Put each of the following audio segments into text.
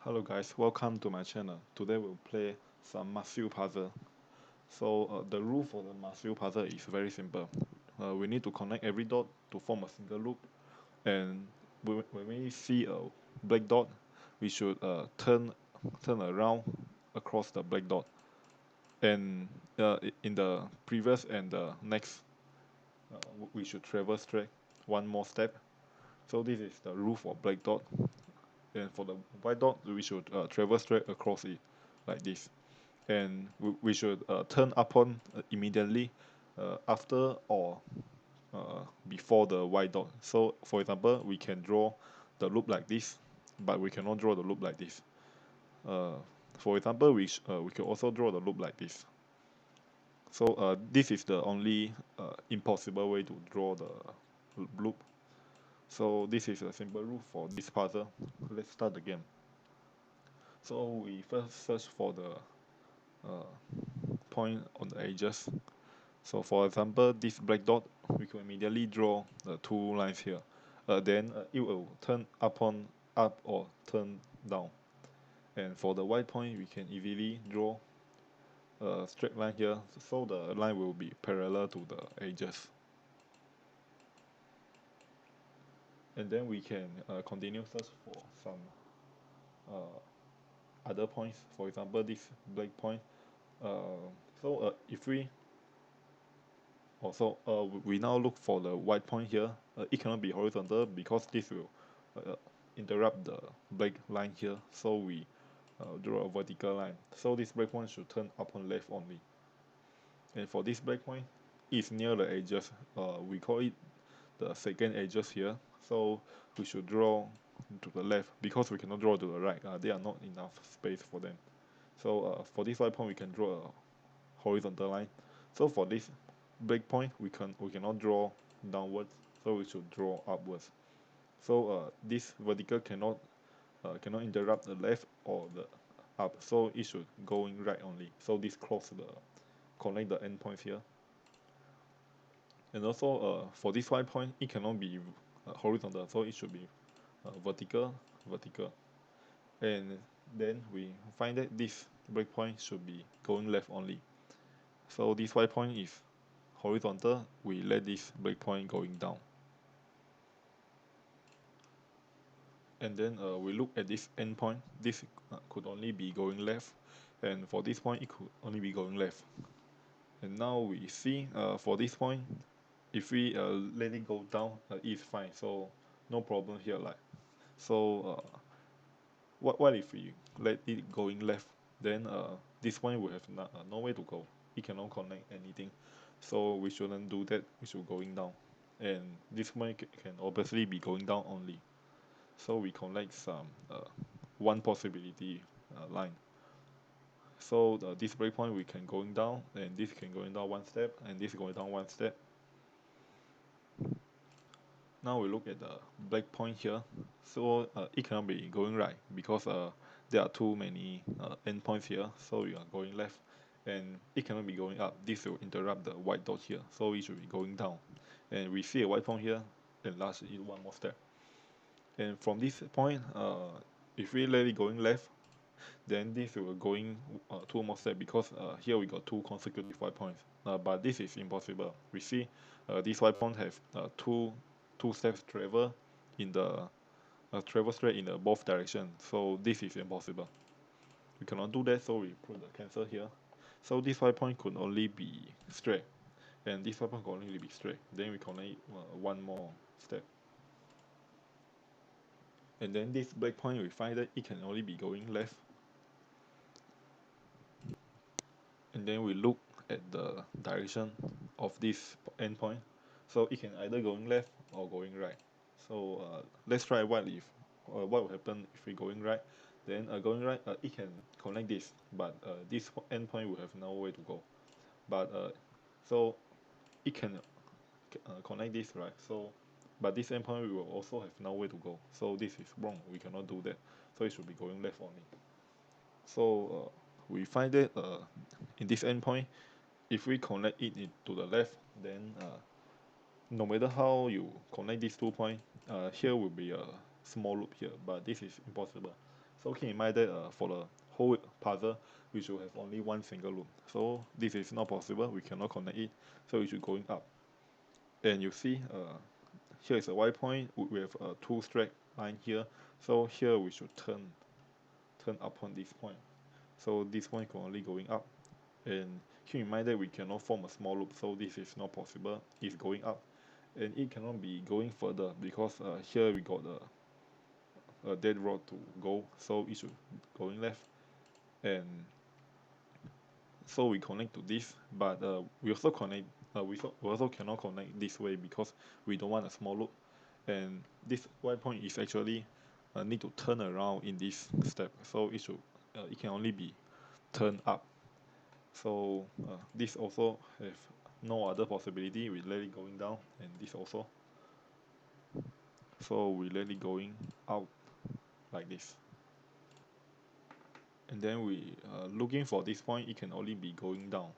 Hello guys, welcome to my channel. Today we'll play some Masyu puzzle. The rule for the Masyu puzzle is very simple. We need to connect every dot to form a single loop, and when we see a black dot, we should turn around across the black dot. And in the previous and the next, we should traverse straight one more step. So this is the rule for black dot, and for the white dot, we should traverse straight across it like this. And we should turn upon immediately after or before the white dot. So for example, we can draw the loop like this, but we cannot draw the loop like this. Uh, for example, we can also draw the loop like this. So this is the only impossible way to draw the loop. So this is a simple rule for this puzzle. Let's start the game. So we first search for the uh, point on the edges. So for example, this black dot, we can immediately draw the two lines here. Then it will turn up or turn down. And for the white point, we can easily draw a straight line here, so the line will be parallel to the edges. And then we can continue search for some other points. For example, this black point. If we Also, we now look for the white point here. It cannot be horizontal because this will interrupt the black line here. So we draw a vertical line. So this black point should turn up on left only. And for this black point, it's near the edges. We call it the second edges here. So we should draw to the left because we cannot draw to the right. There are not enough space for them. So for this white point, we can draw a horizontal line. So for this break point, we cannot draw downwards, so we should draw upwards. So this vertical cannot interrupt the left or the up, so it should going right only. So this connect the endpoints here. And also for this white point, it cannot be horizontal, so it should be vertical, vertical. And then we find that this breakpoint should be going left only. So this white point is horizontal, we let this breakpoint going down. And then we look at this endpoint. This could only be going left, and for this point, it could only be going left. And now we see for this point, if we let it go down, it's fine. So no problem here. So, what if we let it going left? Then this point will have no way to go. It cannot connect anything. So we shouldn't do that. We should going down, and this point can obviously be going down only. So we collect some one possibility line. So this breakpoint we can going down, and this can going down one step, and this going down one step. Now we look at the black point here. So it cannot be going right because there are too many endpoints here. So we are going left, and it cannot be going up. This will interrupt the white dot here. So it should be going down. And we see a white point here, and last is one more step. And from this point, if we let it going left, then this will going two more steps because here we got two consecutive white points. But this is impossible. We see this white point have two steps travel straight in the both direction. So this is impossible. We cannot do that, so we put the cancel here. So this white point could only be straight, and this white point could only be straight. Then we connect one more step. And then this black point, we find that it can only be going left. And then we look at the direction of this endpoint. So it can either going left or going right. So let's try what will happen if we going right. Then going right, it can connect this, but this endpoint will have no way to go. But so it can connect this, right? But this endpoint will also have no way to go. So this is wrong. We cannot do that. So it should be going left only. So we find that in this endpoint, if we connect it to the left, then no matter how you connect these 2 points, here will be a small loop here, but this is impossible. So keep in mind that for the whole puzzle, we should have only one single loop. So this is not possible. We cannot connect it. So we should going up. And you see, here is a Y point. We have a two straight line here. So here we should turn upon this point. So this point can only going up. And keep in mind that we cannot form a small loop. So this is not possible. It's going up. And it cannot be going further because here we got a dead rod to go. So it should going left. And so we connect to this, but we also connect we also cannot connect this way because we don't want a small loop, and this Y point is actually need to turn around in this step, so it can only be turned up. So this also have no other possibility. We let it going down, and this also, so we let it going out like this, and then we looking for this point. It can only be going down.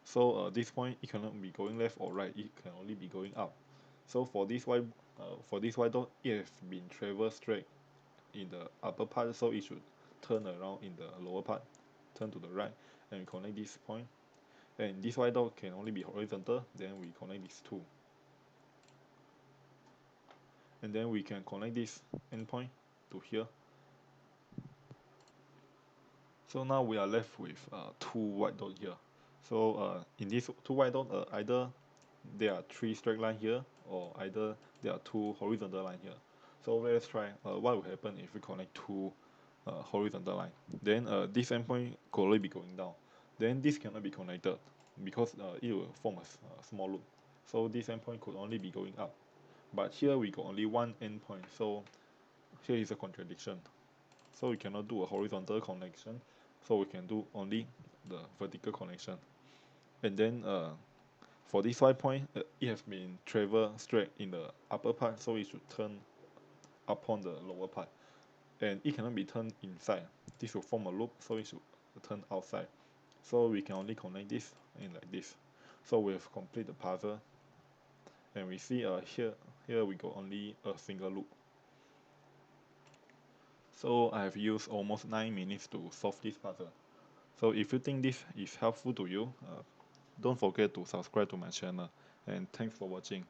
So this point it cannot be going left or right. It can only be going up. So for this y dot, it has been travel straight in the upper part, so it should turn around in the lower part, turn to the right, and we connect this point. And this y dot can only be horizontal. Then we connect these two, and then we can connect this endpoint to here. So now we are left with two white dot here. So in these two white dot, either there are three straight line here, or either there are two horizontal line here. So let's try what will happen if we connect two horizontal line. Then this endpoint could only be going down. Then this cannot be connected because it will form a small loop. So this endpoint could only be going up. But here we got only one endpoint, so here is a contradiction. So we cannot do a horizontal connection, so we can do only the vertical connection. And then for this Y point, it has been travel straight in the upper part, so it should turn upon the lower part. And it cannot be turned inside. This will form a loop, so it should turn outside. So we can only connect this in like this. So we have completed the puzzle, and we see here we got only a single loop. So I have used almost 9 minutes to solve this puzzle. So if you think this is helpful to you, don't forget to subscribe to my channel, and thanks for watching.